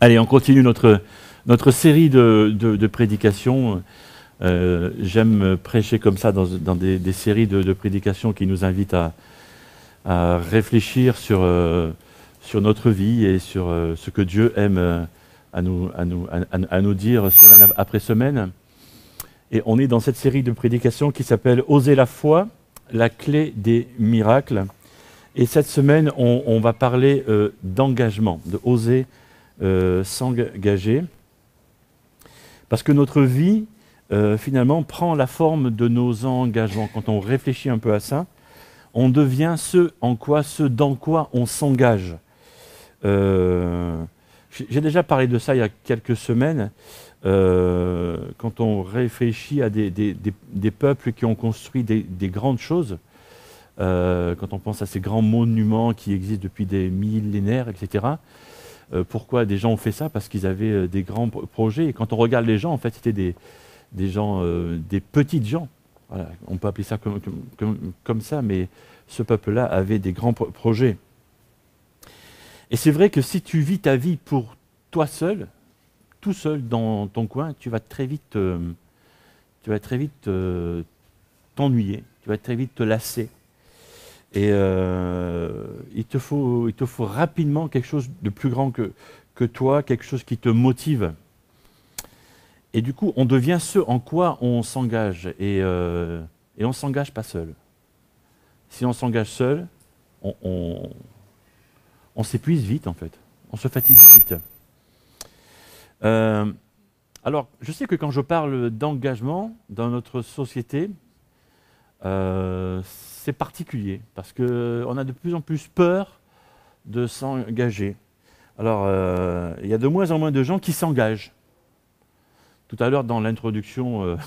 Allez, on continue notre série de prédications. J'aime prêcher comme ça dans des séries de prédications qui nous invitent à réfléchir sur notre vie et sur ce que Dieu aime à nous dire semaine après semaine. Et on est dans cette série de prédications qui s'appelle « Oser la foi, la clé des miracles ». Et cette semaine, on va parler d'engagement, de oser s'engager. Parce que notre vie, finalement, prend la forme de nos engagements. Quand on réfléchit un peu à ça, on devient ce dans quoi on s'engage. J'ai déjà parlé de ça il y a quelques semaines, quand on réfléchit à des peuples qui ont construit des grandes choses, quand on pense à ces grands monuments qui existent depuis des millénaires, etc. Pourquoi des gens ont fait ça? Parce qu'ils avaient des grands projets. Et quand on regarde les gens, en fait, c'était des gens, des petites gens. Voilà, on peut appeler ça comme ça, mais ce peuple-là avait des grands projets. Et c'est vrai que si tu vis ta vie pour toi seul, tout seul dans ton coin, tu vas très vite t'ennuyer, tu vas très vite te lasser. Et il te faut rapidement quelque chose de plus grand que toi, quelque chose qui te motive. Et du coup, on devient ce en quoi on s'engage. Et on ne s'engage pas seul. Si on s'engage seul, on s'épuise vite, en fait. On se fatigue vite. Alors, je sais que quand je parle d'engagement dans notre société, c'est particulier, parce qu'on a de plus en plus peur de s'engager. Alors, il y a de moins en moins de gens qui s'engagent. Tout à l'heure, dans l'introduction,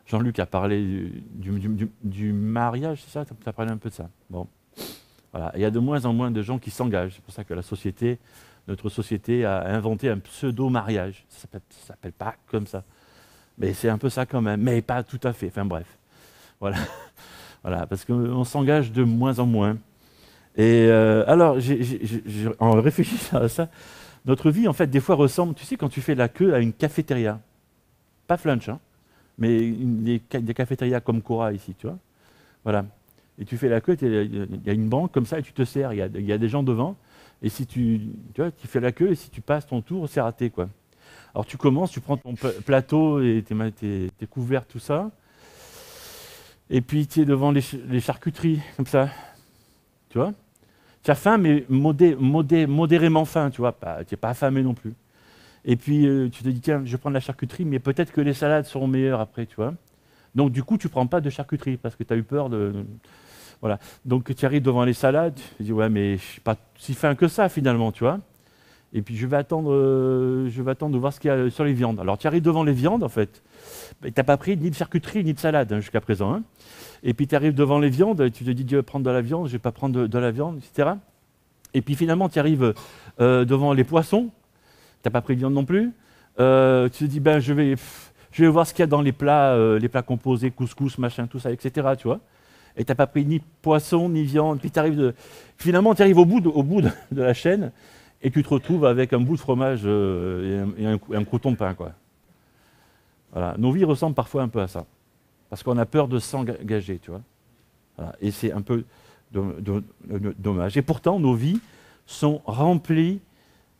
Jean-Luc a parlé du mariage, c'est ça? Tu as parlé un peu de ça. Bon. Voilà. Il y a de moins en moins de gens qui s'engagent. C'est pour ça que notre société a inventé un pseudo-mariage. Ça ne s'appelle pas comme ça. Mais c'est un peu ça quand même, mais pas tout à fait. Enfin bref. Voilà. Voilà, parce qu'on s'engage de moins en moins. Et alors, en réfléchissant à ça, notre vie, en fait, des fois ressemble, tu sais, quand tu fais la queue à une cafétéria. Pas Flunch, hein, mais des cafétérias comme Cora ici, tu vois. Voilà. Et tu fais la queue, il y a une banque comme ça et tu te sers, il y a des gens devant. Et si tu fais la queue et si tu passes ton tour, c'est raté, quoi. Alors tu commences, tu prends ton plateau et tes couverts, tout ça. Et puis tu es devant les charcuteries, comme ça. Tu vois? Tu as faim, mais modérément faim, tu vois. Tu n'es pas affamé non plus. Et puis tu te dis, tiens, je vais prendre la charcuterie, mais peut-être que les salades seront meilleures après, tu vois. Donc du coup, tu ne prends pas de charcuterie parce que tu as eu peur de... Voilà. Donc tu arrives devant les salades, tu te dis, ouais, mais je ne suis pas si faim que ça finalement, tu vois. Et puis je vais attendre de voir ce qu'il y a sur les viandes. Alors tu arrives devant les viandes, en fait. Tu n'as pas pris ni de charcuterie ni de salade jusqu'à présent. Hein. Et puis tu arrives devant les viandes, et tu te dis, je vais prendre de la viande, je ne vais pas prendre de la viande, etc. Et puis finalement, tu arrives devant les poissons, tu n'as pas pris de viande non plus. Tu te dis, ben, je vais voir ce qu'il y a dans les plats composés, couscous, machin, tout ça, etc. Tu vois. Et tu n'as pas pris ni poisson, ni viande. Puis finalement, tu arrives au bout de la chaîne, et tu te retrouves avec un bout de fromage et un crouton de pain, quoi. Voilà. Nos vies ressemblent parfois un peu à ça. Parce qu'on a peur de s'engager, tu vois. Voilà. Et c'est un peu dommage. Et pourtant, nos vies sont remplies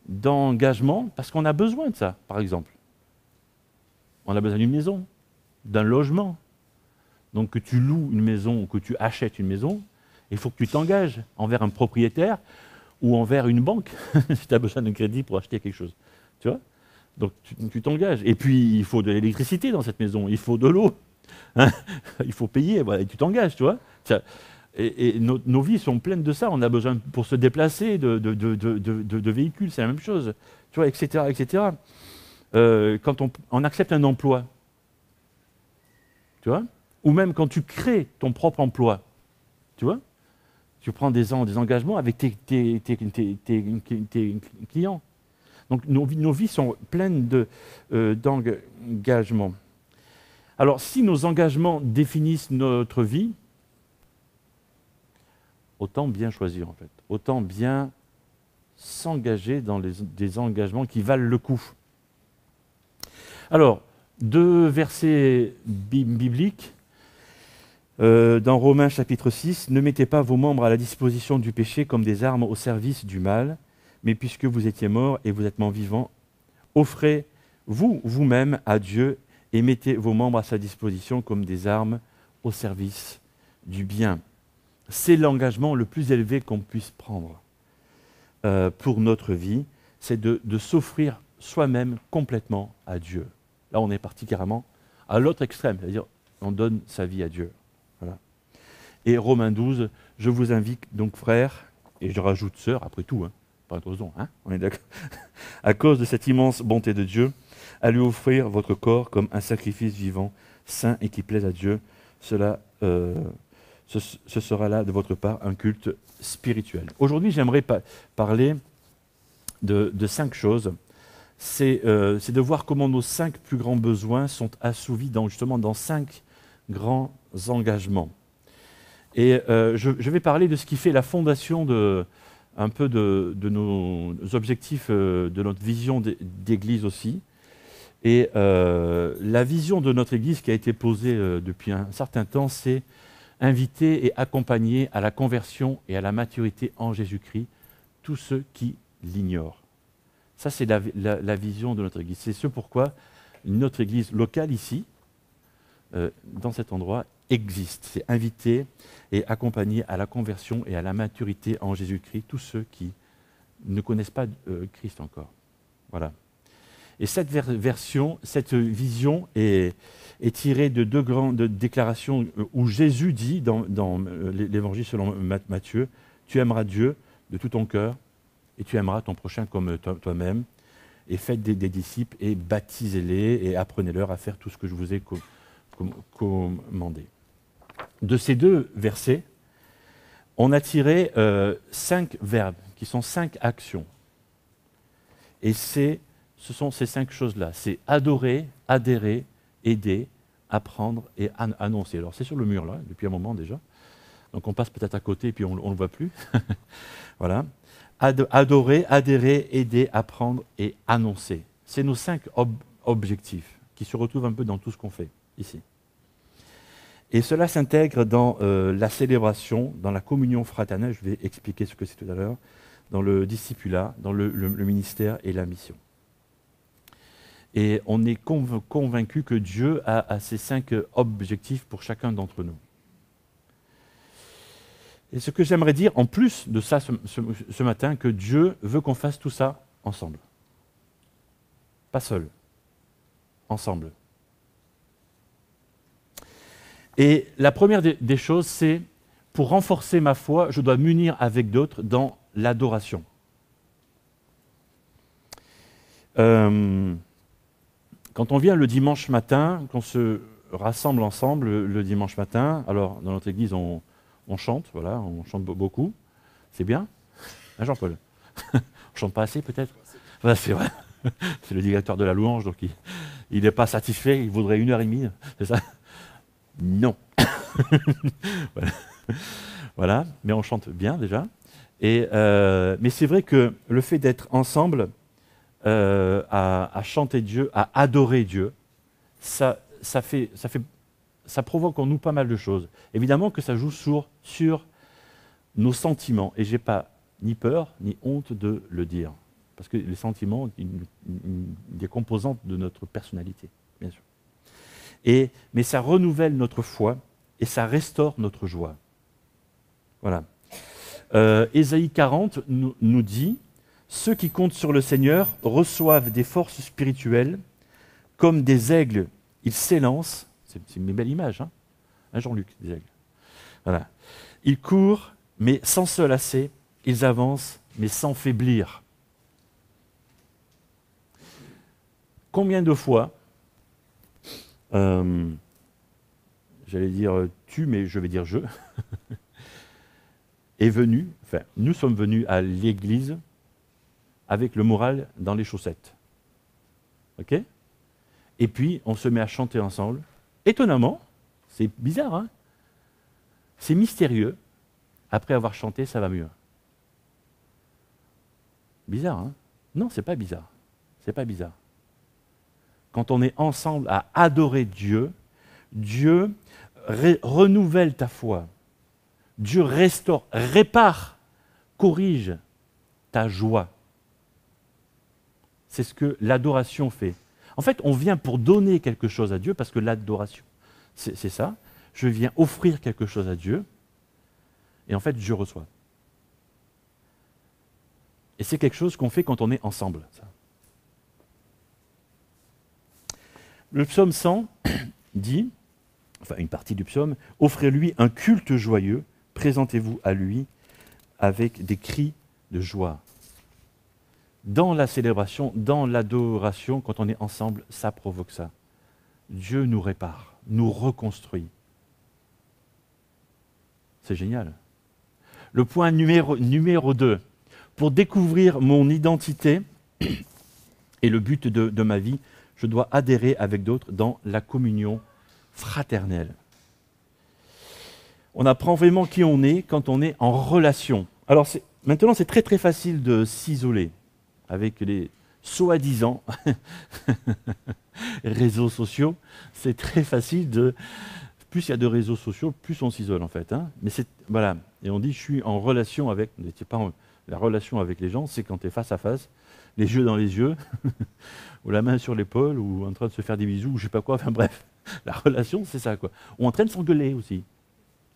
d'engagement parce qu'on a besoin de ça, par exemple. On a besoin d'une maison, d'un logement. Donc que tu loues une maison ou que tu achètes une maison, il faut que tu t'engages envers un propriétaire ou envers une banque si tu as besoin d'un crédit pour acheter quelque chose. Tu vois? Donc tu t'engages. Et puis il faut de l'électricité dans cette maison, il faut de l'eau. Hein, il faut payer, voilà, et tu t'engages, tu vois. Et nos vies sont pleines de ça. On a besoin, pour se déplacer, de véhicules, c'est la même chose, tu vois, etc., etc. Quand on accepte un emploi, tu vois, ou même quand tu crées ton propre emploi, tu vois, tu prends des engagements avec tes clients. Donc nos vies sont pleines d'engagements. Alors, si nos engagements définissent notre vie, autant bien choisir, en fait. Autant bien s'engager dans des engagements qui valent le coup. Alors, 2 versets bibliques. Dans Romains chapitre 6, « Ne mettez pas vos membres à la disposition du péché comme des armes au service du mal, mais puisque vous étiez morts et vous êtes morts vivants, offrez-vous vous-même à Dieu et mettez vos membres à sa disposition comme des armes au service du bien. » C'est l'engagement le plus élevé qu'on puisse prendre pour notre vie, c'est de s'offrir soi-même complètement à Dieu. Là, on est parti carrément à l'autre extrême, c'est-à-dire on donne sa vie à Dieu. Voilà. Et Romains 12, « Je vous invite donc, frères, et je rajoute sœurs, après tout, pas de raison, on est d'accord, à cause de cette immense bonté de Dieu, à lui offrir votre corps comme un sacrifice vivant, saint et qui plaise à Dieu. Ce sera là de votre part un culte spirituel. » Aujourd'hui, j'aimerais parler de 5 choses. C'est de voir comment nos 5 plus grands besoins sont assouvis justement dans 5 grands engagements. Et je vais parler de ce qui fait la fondation un peu de nos objectifs, de notre vision d'Église aussi. Et la vision de notre Église qui a été posée depuis un certain temps, c'est inviter et accompagner à la conversion et à la maturité en Jésus-Christ tous ceux qui l'ignorent. Ça, c'est la vision de notre Église. C'est ce pourquoi notre Église locale ici, dans cet endroit, existe. C'est inviter et accompagner à la conversion et à la maturité en Jésus-Christ tous ceux qui ne connaissent pas Christ encore. Voilà. Et cette cette vision est tirée de 2 grandes déclarations où Jésus dit dans l'Évangile selon Matthieu, « Tu aimeras Dieu de tout ton cœur et tu aimeras ton prochain comme toi-même. Et faites des disciples et baptisez-les et apprenez-leur à faire tout ce que je vous ai commandé. » De ces 2 versets, on a tiré 5 verbes qui sont 5 actions. Et ce sont ces 5 choses-là. C'est adorer, adhérer, aider, apprendre et annoncer. Alors c'est sur le mur là, depuis un moment déjà. Donc on passe peut-être à côté et puis on ne le voit plus. Voilà. Adorer, adhérer, aider, apprendre et annoncer. C'est nos 5 objectifs qui se retrouvent un peu dans tout ce qu'on fait ici. Et cela s'intègre dans la célébration, dans la communion fraternelle, je vais expliquer ce que c'est tout à l'heure, dans le discipulat, dans le ministère et la mission. Et on est convaincu que Dieu a ces 5 objectifs pour chacun d'entre nous. Et ce que j'aimerais dire, en plus de ça ce matin, que Dieu veut qu'on fasse tout ça ensemble. Pas seul, ensemble. Et la première des choses, c'est, pour renforcer ma foi, je dois m'unir avec d'autres dans l'adoration. Quand on vient le dimanche matin, qu'on se rassemble ensemble le dimanche matin, alors dans notre église, on chante, voilà, on chante beaucoup. C'est bien, hein, Jean-Paul? On chante pas assez peut-être? Voilà, c'est vrai. C'est le directeur de la louange, donc il n'est pas satisfait, il voudrait 1h30, c'est ça? Non. Voilà. Voilà, mais on chante bien déjà. Mais c'est vrai que le fait d'être ensemble, à chanter Dieu, à adorer Dieu, ça provoque en nous pas mal de choses. Évidemment que ça joue sur nos sentiments, et j'ai pas ni peur ni honte de le dire, parce que les sentiments, des composantes de notre personnalité, bien sûr. Mais ça renouvelle notre foi et ça restaure notre joie. Voilà. Ésaïe 40 nous dit « Ceux qui comptent sur le Seigneur reçoivent des forces spirituelles, comme des aigles, ils s'élancent. » C'est une belle image, hein, Jean-Luc, des aigles. Voilà. Ils courent, mais sans se lasser. Ils avancent, mais sans faiblir. Combien de fois, j'allais dire tu, mais je vais dire je, est venu, enfin, nous sommes venus à l'église avec le moral dans les chaussettes. Ok? Et puis, on se met à chanter ensemble. Étonnamment, c'est bizarre, hein? C'est mystérieux. Après avoir chanté, ça va mieux. Bizarre, hein? Non, c'est pas bizarre. C'est pas bizarre. Quand on est ensemble à adorer Dieu, Dieu renouvelle ta foi. Dieu restaure, répare, corrige ta joie. C'est ce que l'adoration fait. En fait, on vient pour donner quelque chose à Dieu, parce que l'adoration, c'est ça. Je viens offrir quelque chose à Dieu, et en fait, je reçois. Et c'est quelque chose qu'on fait quand on est ensemble. Ça. Le psaume 100 dit, enfin une partie du psaume, « Offrez-lui un culte joyeux, présentez-vous à lui avec des cris de joie. » Dans la célébration, dans l'adoration, quand on est ensemble, ça provoque ça. Dieu nous répare, nous reconstruit. C'est génial. Le point numéro 2, pour découvrir mon identité et le but de ma vie, je dois adhérer avec d'autres dans la communion fraternelle. On apprend vraiment qui on est quand on est en relation. Alors maintenant, c'est très facile de s'isoler avec les soi-disant réseaux sociaux. C'est très facile de... Plus il y a de réseaux sociaux, plus on s'isole en fait. Hein. Mais voilà. Et on dit, je suis en relation avec... La relation avec les gens, c'est quand tu es face à face, les yeux dans les yeux, ou la main sur l'épaule, ou en train de se faire des bisous, ou je sais pas quoi. Enfin bref, la relation, c'est ça quoi. Ou en train de s'engueuler aussi.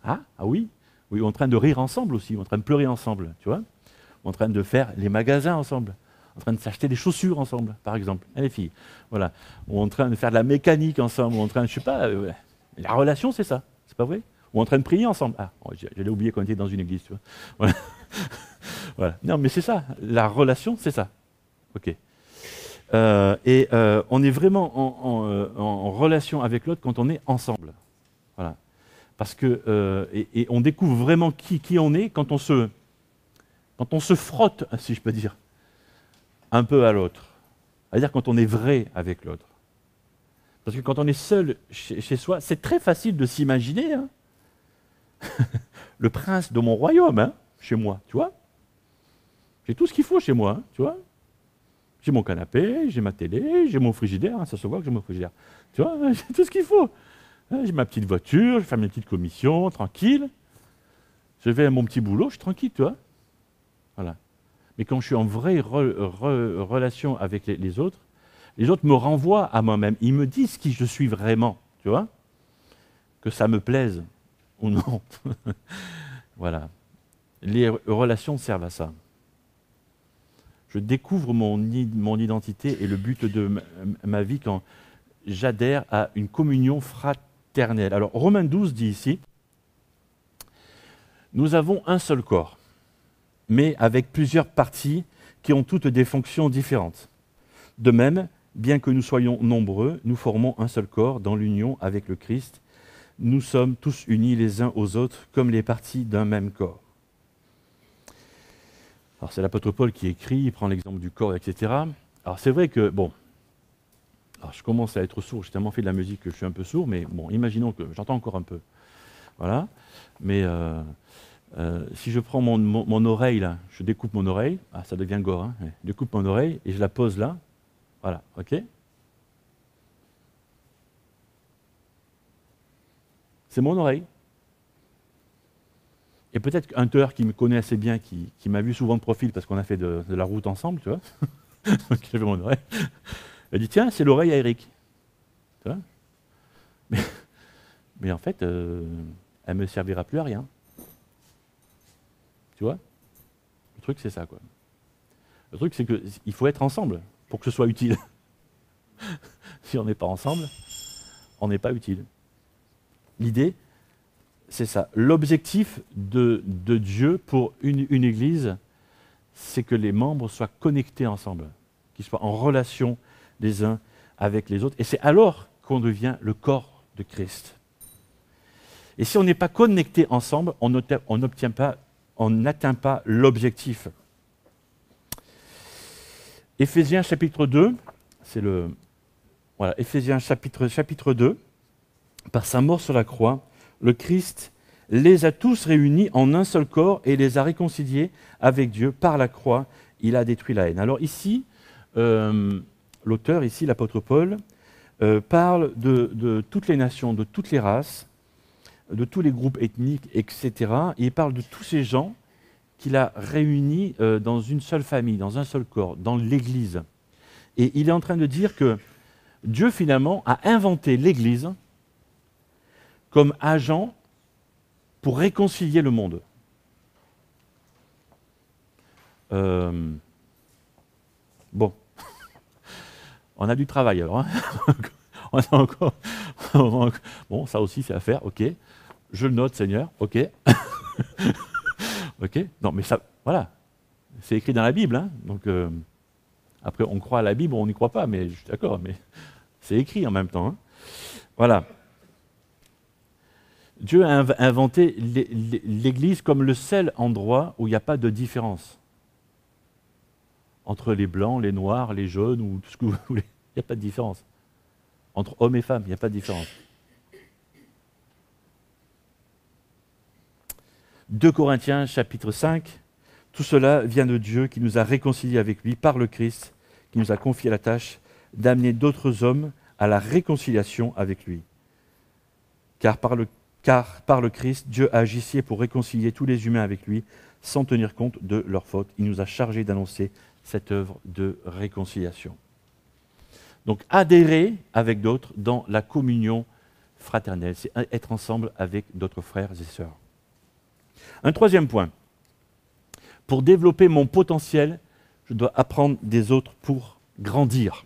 Ah oui. Oui, ou en train de rire ensemble aussi, ou en train de pleurer ensemble, tu vois. Ou en train de faire les magasins ensemble. En train de s'acheter des chaussures ensemble, par exemple, les filles. Voilà. Ou en train de faire de la mécanique ensemble, ou en train de, je sais pas, la relation, c'est ça, c'est pas vrai? Ou en train de prier ensemble. Ah, j'allais oublier qu'on était dans une église, tu vois. Voilà. Voilà. Non, mais c'est ça, la relation, c'est ça. Ok. On est vraiment en relation avec l'autre quand on est ensemble. Voilà. Parce que, et on découvre vraiment qui on est quand on se frotte, si je peux dire, un peu à l'autre. C'est-à-dire quand on est vrai avec l'autre. Parce que quand on est seul chez soi, c'est très facile de s'imaginer hein, le prince de mon royaume, hein, chez moi, tu vois. J'ai tout ce qu'il faut chez moi, hein, tu vois. J'ai mon canapé, j'ai ma télé, j'ai mon frigidaire, hein, ça se voit que j'ai mon frigidaire. Tu vois, j'ai tout ce qu'il faut. Hein, j'ai ma petite voiture, je fais mes petites commissions, tranquille. Je vais à mon petit boulot, je suis tranquille, tu vois. Voilà. Mais quand je suis en vraie relation avec les autres me renvoient à moi-même. Ils me disent qui je suis vraiment, tu vois. Que ça me plaise ou non. Voilà. Les relations servent à ça. Je découvre mon identité et le but de ma vie quand j'adhère à une communion fraternelle. Alors, Romains 12 dit ici, « Nous avons un seul corps, mais avec plusieurs parties qui ont toutes des fonctions différentes. De même, bien que nous soyons nombreux, nous formons un seul corps dans l'union avec le Christ. Nous sommes tous unis les uns aux autres comme les parties d'un même corps. » Alors c'est l'apôtre Paul qui écrit, il prend l'exemple du corps, etc. Alors c'est vrai que, bon, alors je commence à être sourd, j'ai tellement fait de la musique que je suis un peu sourd, mais bon, imaginons que j'entends encore un peu. Voilà. Mais si je prends mon oreille, là, je découpe mon oreille, ah, ça devient gore, hein, je découpe mon oreille et je la pose là, voilà, ok? C'est mon oreille. Et peut-être qu'un tueur qui me connaît assez bien, qui m'a vu souvent de profil parce qu'on a fait de la route ensemble, tu vois, donc j'avais mon oreille, il dit tiens, c'est l'oreille à Eric. Tu vois, mais en fait, elle ne me servira plus à rien. Tu vois? Le truc, c'est ça, quoi. Le truc, c'est qu'il faut être ensemble pour que ce soit utile. Si on n'est pas ensemble, on n'est pas utile. L'idée, c'est ça. L'objectif de Dieu pour une église, c'est que les membres soient connectés ensemble, qu'ils soient en relation les uns avec les autres. Et c'est alors qu'on devient le corps de Christ. Et si on n'est pas connecté ensemble, on n'atteint pas l'objectif. Éphésiens chapitre 2, c'est le... Voilà, Éphésiens chapitre 2, par sa mort sur la croix, le Christ les a tous réunis en un seul corps et les a réconciliés avec Dieu par la croix il a détruit la haine. Alors ici, l'auteur, ici, l'apôtre Paul, parle de toutes les nations, de toutes les races, de tous les groupes ethniques, etc. Et il parle de tous ces gens qu'il a réunis dans une seule famille, dans un seul corps, dans l'Église. Et il est en train de dire que Dieu, finalement, a inventé l'Église comme agent pour réconcilier le monde. Bon, on a du travail alors. Hein. On a encore, bon, ça aussi c'est à faire, ok. Je le note, Seigneur, ok. Ok, non mais ça, voilà, c'est écrit dans la Bible, hein. Donc après on croit à la Bible, on n'y croit pas, mais je suis d'accord, mais c'est écrit en même temps. Hein. Voilà. Dieu a inventé l'Église comme le seul endroit où il n'y a pas de différence entre les blancs, les noirs, les jaunes ou tout ce que vous voulez. Il n'y a pas de différence. Entre hommes et femmes, il n'y a pas de différence. 2 Corinthiens chapitre 5, tout cela vient de Dieu qui nous a réconciliés avec lui par le Christ, qui nous a confié la tâche d'amener d'autres hommes à la réconciliation avec lui. Car par le Christ, Dieu a agi pour réconcilier tous les humains avec lui, sans tenir compte de leurs fautes. Il nous a chargés d'annoncer cette œuvre de réconciliation. Donc adhérer avec d'autres dans la communion fraternelle, c'est être ensemble avec d'autres frères et sœurs. Un troisième point, pour développer mon potentiel, je dois apprendre des autres pour grandir.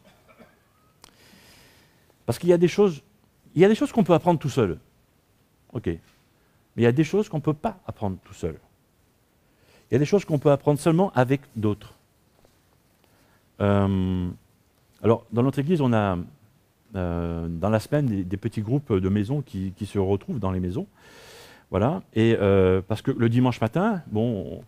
Parce qu'il y a des choses qu'on peut apprendre tout seul. Ok. Mais il y a des choses qu'on ne peut pas apprendre tout seul. Il y a des choses qu'on peut apprendre seulement avec d'autres. Alors, dans notre église, on a dans la semaine des petits groupes de maisons qui se retrouvent dans les maisons. Voilà. Et parce que le dimanche matin, bon,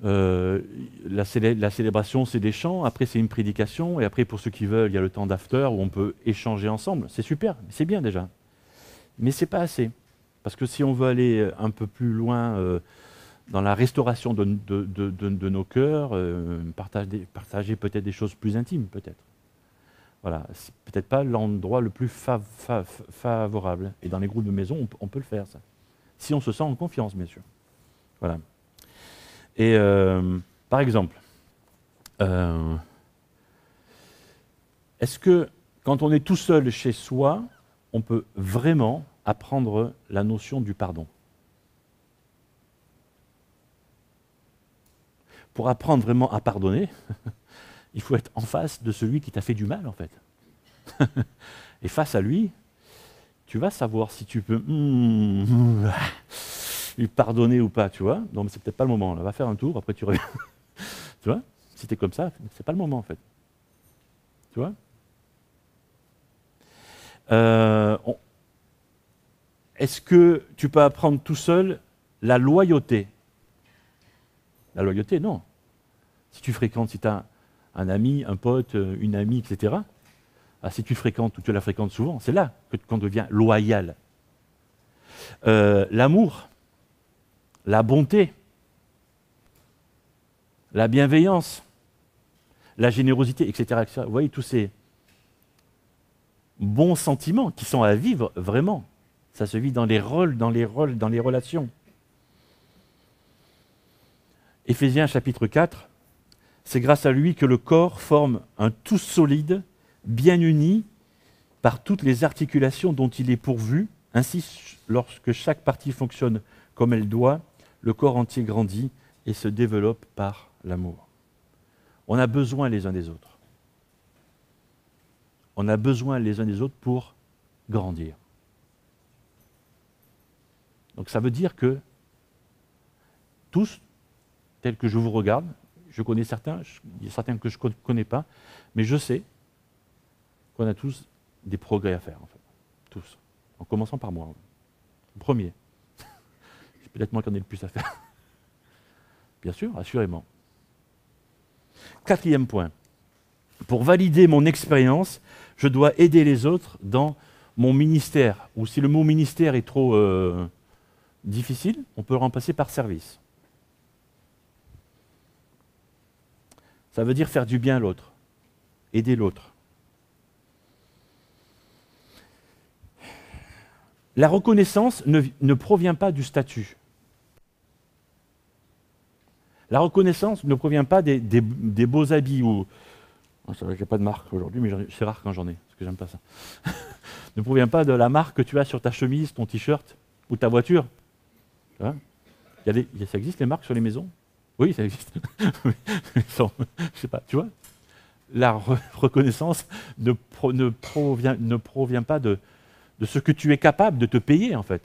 la célébration, c'est des chants, après c'est une prédication, et après pour ceux qui veulent, il y a le temps d'after où on peut échanger ensemble. C'est super, c'est bien déjà. Mais c'est pas assez. Parce que si on veut aller un peu plus loin dans la restauration de nos cœurs, partager peut-être des choses plus intimes, peut-être. Voilà, c'est peut-être pas l'endroit le plus favorable. Et dans les groupes de maison, on peut le faire, ça. Si on se sent en confiance, bien sûr. Voilà. Et par exemple, est-ce que quand on est tout seul chez soi, on peut vraiment apprendre la notion du pardon? Pour apprendre vraiment à pardonner, il faut être en face de celui qui t'a fait du mal, en fait. Et face à lui, tu vas savoir si tu peux lui pardonner ou pas, tu vois. Non, mais c'est peut-être pas le moment. Là, va faire un tour, après tu reviens. Tu vois? Si t'es comme ça, c'est pas le moment, en fait. Tu vois? Est-ce que tu peux apprendre tout seul la loyauté? La loyauté, non. Si tu fréquentes, si tu as un ami, un pote, une amie, etc., si tu fréquentes ou tu la fréquentes souvent, c'est là qu'on devient loyal. L'amour, la bonté, la bienveillance, la générosité, etc., etc. Vous voyez tous ces bons sentiments qui sont à vivre vraiment. Ça se vit dans les rôles, dans les relations. Éphésiens chapitre 4, c'est grâce à lui que le corps forme un tout solide, bien uni, par toutes les articulations dont il est pourvu. Ainsi, lorsque chaque partie fonctionne comme elle doit, le corps entier grandit et se développe par l'amour. On a besoin les uns des autres. On a besoin les uns des autres pour grandir. Donc ça veut dire que tous, tels que je vous regarde, je connais certains, il y a certains que je ne connais pas, mais je sais qu'on a tous des progrès à faire, en fait. Tous. En commençant par moi. Le premier. C'est peut-être moi qui en ai le plus à faire. Bien sûr, assurément. 4e point. Pour valider mon expérience, je dois aider les autres dans mon ministère. Ou si le mot ministère est trop difficile, on peut le remplacer par service. Ça veut dire faire du bien à l'autre, aider l'autre. La reconnaissance ne provient pas du statut. La reconnaissance ne provient pas des beaux habits ou... C'est vrai qu'il n'y a pas de marque aujourd'hui, mais c'est rare quand j'en ai, parce que j'aime pas ça. Ne provient pas de la marque que tu as sur ta chemise, ton t-shirt ou ta voiture. Hein, ça existe les marques sur les maisons? Oui, ça existe. Je sais pas, tu vois. La reconnaissance ne provient pas de ce que tu es capable de te payer, en fait.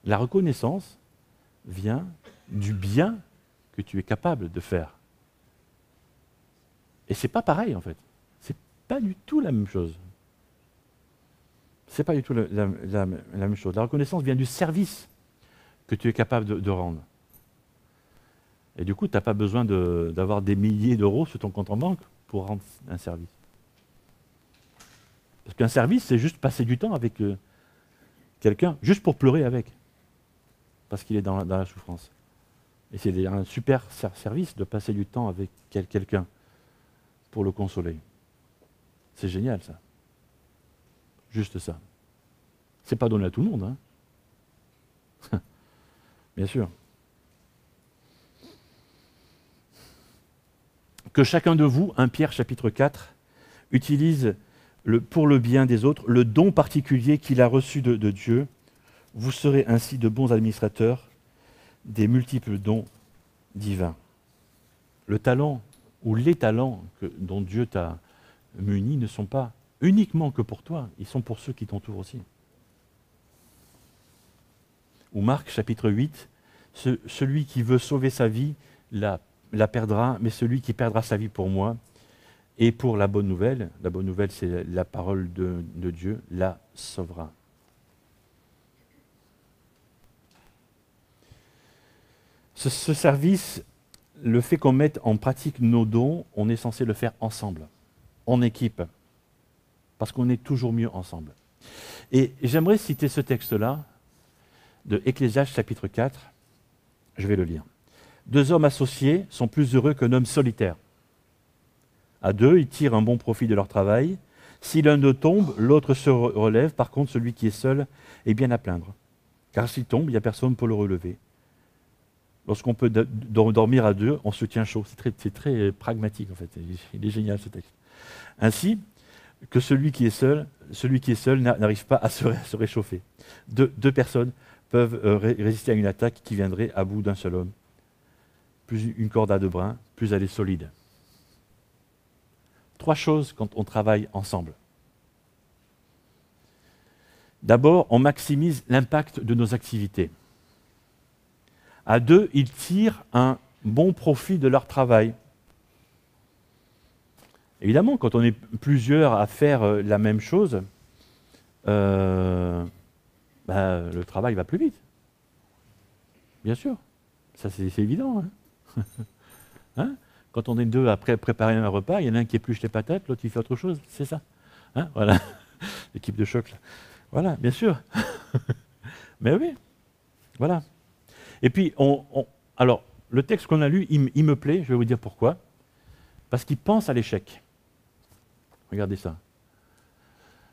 La reconnaissance vient du bien que tu es capable de faire. Et c'est pas pareil, en fait. C'est pas du tout la même chose. C'est pas du tout la même chose. La reconnaissance vient du service que tu es capable de rendre. Et du coup, tu n'as pas besoin d'avoir des milliers d'euros sur ton compte en banque pour rendre un service. Parce qu'un service, c'est juste passer du temps avec quelqu'un, juste pour pleurer avec, parce qu'il est dans la souffrance. Et c'est un super service de passer du temps avec quelqu'un pour le consoler. C'est génial, ça. Juste ça. C'est pas donné à tout le monde, hein. Bien sûr. Que chacun de vous, 1 Pierre chapitre 4, utilise pour le bien des autres le don particulier qu'il a reçu de Dieu. Vous serez ainsi de bons administrateurs des multiples dons divins. Le talent ou les talents dont Dieu t'a muni ne sont pas uniquement que pour toi, ils sont pour ceux qui t'entourent aussi. Ou Marc chapitre 8, celui qui veut sauver sa vie la perdra, mais celui qui perdra sa vie pour moi et pour la bonne nouvelle c'est la parole de Dieu, la sauvera. Ce service, le fait qu'on mette en pratique nos dons, on est censé le faire ensemble, en équipe, parce qu'on est toujours mieux ensemble. Et j'aimerais citer ce texte-là, de Ecclésiaste chapitre 4, je vais le lire. 2 hommes associés sont plus heureux qu'un homme solitaire. À 2, ils tirent un bon profit de leur travail. Si l'un d'eux tombe, l'autre se relève. Par contre, celui qui est seul est bien à plaindre. Car s'il tombe, il n'y a personne pour le relever. Lorsqu'on peut dormir à 2, on se tient chaud. C'est très pragmatique, en fait. Il est génial, ce texte. Ainsi que celui qui est seul n'arrive pas à se réchauffer. Deux personnes peuvent résister à une attaque qui viendrait à bout d'un seul homme. Plus une corde à 2 brins, plus elle est solide. 3 choses quand on travaille ensemble. D'abord, on maximise l'impact de nos activités. À 2, ils tirent un bon profit de leur travail. Évidemment, quand on est plusieurs à faire la même chose, le travail va plus vite. Bien sûr, ça c'est évident. Hein, quand on est 2 à préparer un repas, il y en a un qui épluche les patates, l'autre il fait autre chose, c'est ça. Hein, voilà, l'équipe de choc. Là. Voilà, bien sûr. Mais oui, voilà. Et puis, alors, le texte qu'on a lu, il me plaît, je vais vous dire pourquoi. Parce qu'il pense à l'échec. Regardez ça.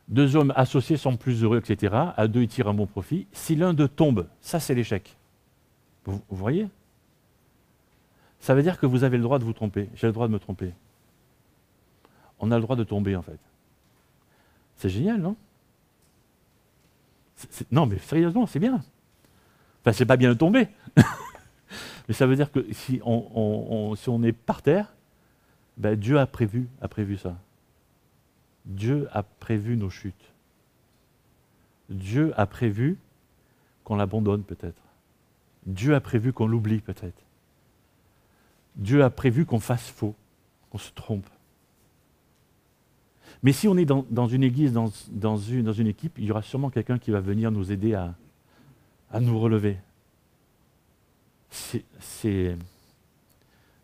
2 hommes associés sont plus heureux, etc. À 2, ils tirent un bon profit. Si l'un d'eux tombe, ça c'est l'échec. Vous voyez ? Ça veut dire que vous avez le droit de vous tromper. J'ai le droit de me tromper. On a le droit de tomber, en fait. C'est génial, non ? Non, mais sérieusement, c'est bien. Enfin, c'est pas bien de tomber. Mais ça veut dire que si on est par terre, ben Dieu a prévu ça. Dieu a prévu nos chutes. Dieu a prévu qu'on l'abandonne peut-être. Dieu a prévu qu'on l'oublie peut-être. Dieu a prévu qu'on fasse faux, qu'on se trompe. Mais si on est dans une église, dans une équipe, il y aura sûrement quelqu'un qui va venir nous aider à nous relever.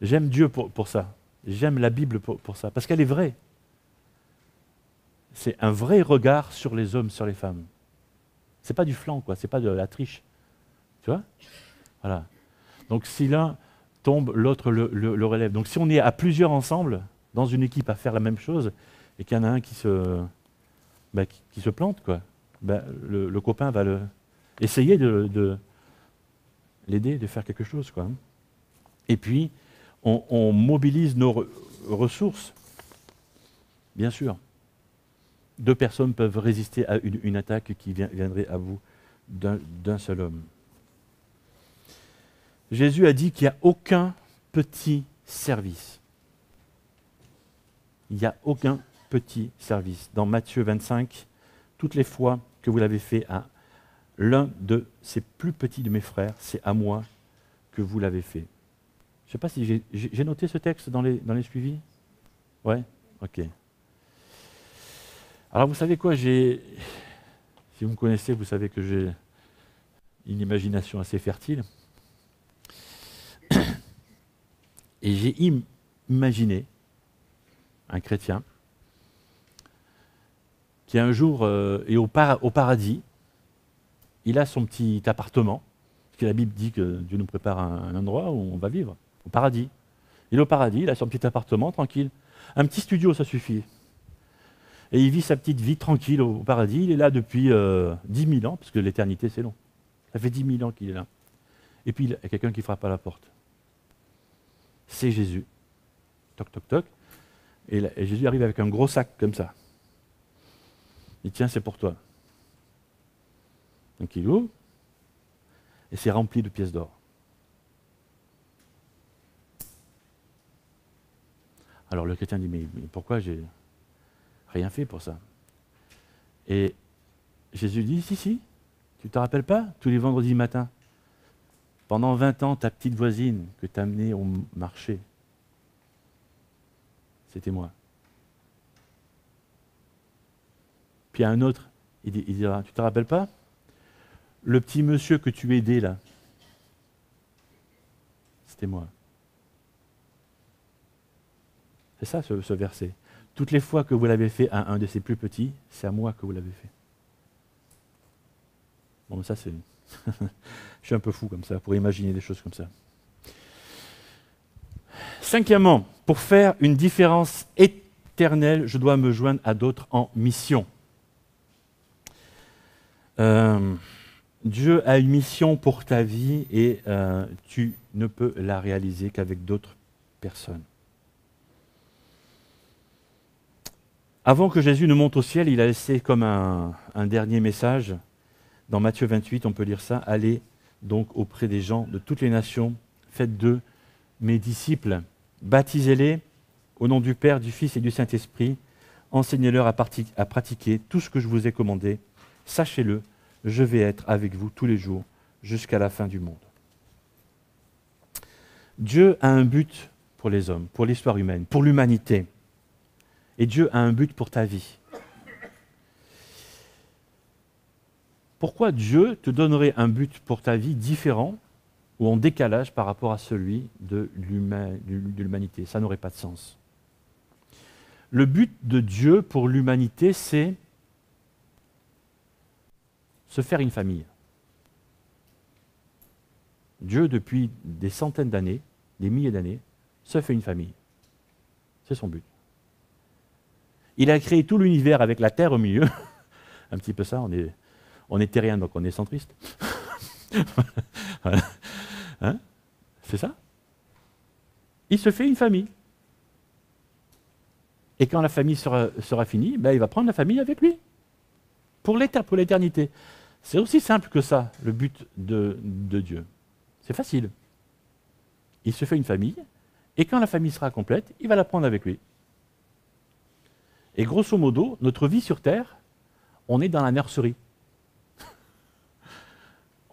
J'aime Dieu pour ça. J'aime la Bible pour ça, parce qu'elle est vraie. C'est un vrai regard sur les hommes, sur les femmes. C'est pas du flan, quoi. C'est pas de la triche. Tu vois ? Voilà. Donc si l'un tombe, l'autre le relève. Donc si on est à plusieurs ensemble, dans une équipe à faire la même chose, et qu'il y en a un qui se plante, quoi, le copain va essayer de l'aider, de faire quelque chose, quoi. Et puis, on mobilise nos ressources, bien sûr. 2 personnes peuvent résister à une attaque qui viendrait à vous d'un seul homme. Jésus a dit qu'il n'y a aucun petit service. Il n'y a aucun petit service. Dans Matthieu 25, toutes les fois que vous l'avez fait à l'un de ces plus petits de mes frères, c'est à moi que vous l'avez fait. Je ne sais pas si j'ai noté ce texte dans les suivis. Ouais. Ok. Alors vous savez quoi, si vous me connaissez, vous savez que j'ai une imagination assez fertile. Et j'ai imaginé un chrétien qui un jour est au paradis, il a son petit appartement, parce que la Bible dit que Dieu nous prépare un endroit où on va vivre, au paradis. Il est au paradis, il a son petit appartement tranquille. Un petit studio, ça suffit. Et il vit sa petite vie tranquille au paradis. Il est là depuis 10 000 ans, parce que l'éternité c'est long. Ça fait 10 000 ans qu'il est là. Et puis il y a quelqu'un qui frappe à la porte. C'est Jésus. Toc, toc, toc. Et Jésus arrive avec un gros sac comme ça. Il dit, tiens, c'est pour toi. Donc il ouvre, et c'est rempli de pièces d'or. Alors le chrétien dit, mais pourquoi j'ai rien fait pour ça? Et Jésus dit, si, tu ne te rappelles pas, tous les vendredis matin, pendant 20 ans, ta petite voisine que tu as amenée au marché, c'était moi. Puis il y a un autre, il dira, tu ne te rappelles pas? Le petit monsieur que tu aidais là, c'était moi. C'est ça ce verset. Toutes les fois que vous l'avez fait à un de ces plus petits, c'est à moi que vous l'avez fait. Bon, ça c'est... Je suis un peu fou comme ça, pour imaginer des choses comme ça. Cinquièmement, pour faire une différence éternelle, je dois me joindre à d'autres en mission. Dieu a une mission pour ta vie et tu ne peux la réaliser qu'avec d'autres personnes. Avant que Jésus ne monte au ciel, il a laissé comme un dernier message. Dans Matthieu 28, on peut lire ça. Allez donc auprès des gens de toutes les nations, faites d'eux mes disciples, baptisez-les au nom du Père, du Fils et du Saint-Esprit, enseignez-leur à pratiquer tout ce que je vous ai commandé. Sachez-le, je vais être avec vous tous les jours jusqu'à la fin du monde. Dieu a un but pour les hommes, pour l'histoire humaine, pour l'humanité. Et Dieu a un but pour ta vie. Pourquoi Dieu te donnerait un but pour ta vie différent ou en décalage par rapport à celui de l'humanité? Ça n'aurait pas de sens. Le but de Dieu pour l'humanité, c'est se faire une famille. Dieu, depuis des centaines d'années, des milliers d'années, se fait une famille. C'est son but. Il a créé tout l'univers avec la Terre au milieu. Un petit peu ça, on est terrien, donc on est centriste. Voilà. Hein? C'est ça. Il se fait une famille. Et quand la famille sera finie, il va prendre la famille avec lui. Pour l'éternité. C'est aussi simple que ça, le but de Dieu. C'est facile. Il se fait une famille, et quand la famille sera complète, il va la prendre avec lui. Et grosso modo, notre vie sur Terre, on est dans la nurserie.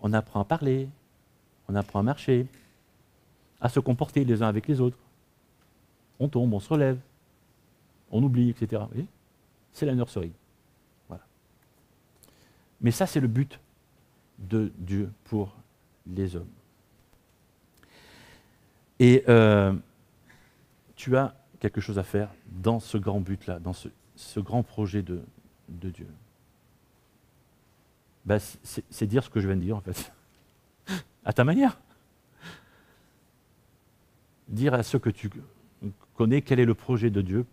On apprend à parler, on apprend à marcher, à se comporter les uns avec les autres. On tombe, on se relève, on oublie, etc. Vous voyez ? C'est la nurserie. Voilà. Mais ça, c'est le but de Dieu pour les hommes. Et tu as quelque chose à faire dans ce grand but-là, dans ce grand projet de Dieu. C'est dire ce que je viens de dire, en fait. À ta manière. dire à ceux que tu connais quel est le projet de Dieu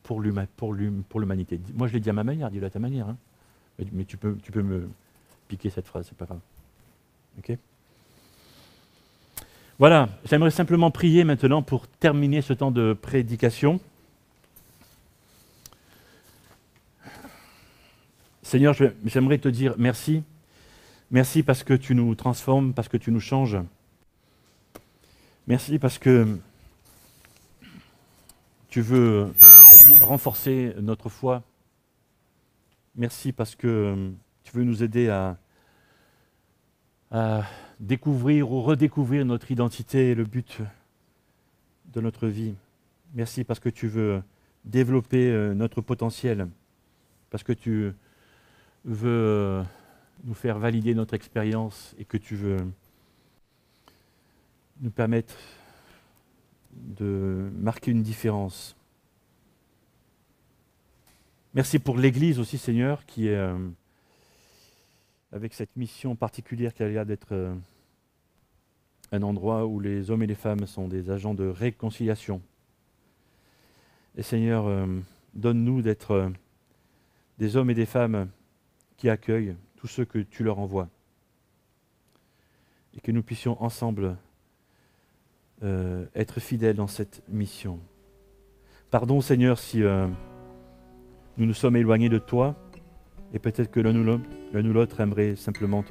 pour l'humanité. Moi, je l'ai dit à ma manière, dis-le à ta manière. Hein. Mais tu peux me piquer cette phrase, c'est pas grave. Ok ? Voilà, j'aimerais simplement prier maintenant pour terminer ce temps de prédication. Seigneur, j'aimerais te dire merci. Merci parce que tu nous transformes, parce que tu nous changes. Merci parce que tu veux renforcer notre foi. Merci parce que tu veux nous aider à découvrir ou redécouvrir notre identité et le but de notre vie. Merci parce que tu veux développer notre potentiel, parce que tu veux nous faire valider notre expérience et que tu veux nous permettre de marquer une différence. Merci pour l'Église aussi, Seigneur, qui est avec cette mission particulière qui a l'air d'être un endroit où les hommes et les femmes sont des agents de réconciliation. Et Seigneur, donne-nous d'être des hommes et des femmes qui accueillent tous ceux que tu leur envoies. Et que nous puissions ensemble être fidèles dans cette mission. Pardon Seigneur si nous nous sommes éloignés de toi et peut-être que l'un ou l'autre aimerait simplement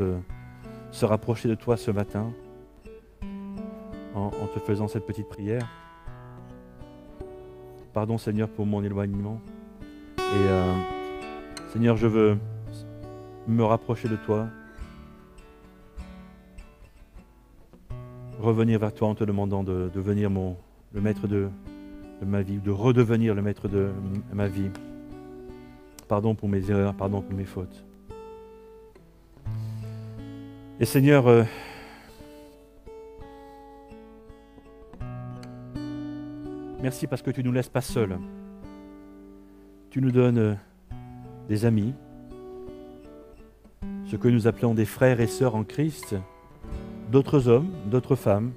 se rapprocher de toi ce matin en te faisant cette petite prière. Pardon Seigneur pour mon éloignement. Et Seigneur, je veux me rapprocher de toi, revenir vers toi en te demandant de devenir le maître de ma vie, de redevenir le maître de ma vie. Pardon pour mes erreurs, pardon pour mes fautes. Et Seigneur, merci parce que tu ne nous laisses pas seuls. Tu nous donnes des amis, ce que nous appelons des frères et sœurs en Christ, d'autres hommes, d'autres femmes,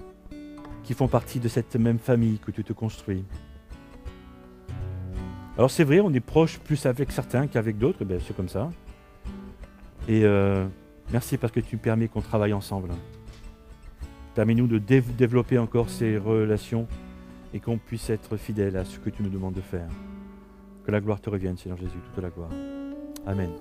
qui font partie de cette même famille que tu te construis. Alors c'est vrai, on est proche plus avec certains qu'avec d'autres, ben c'est comme ça. Et merci parce que tu permets qu'on travaille ensemble. Permets-nous de développer encore ces relations et qu'on puisse être fidèles à ce que tu nous demandes de faire. Que la gloire te revienne, Seigneur Jésus, toute la gloire. Amen.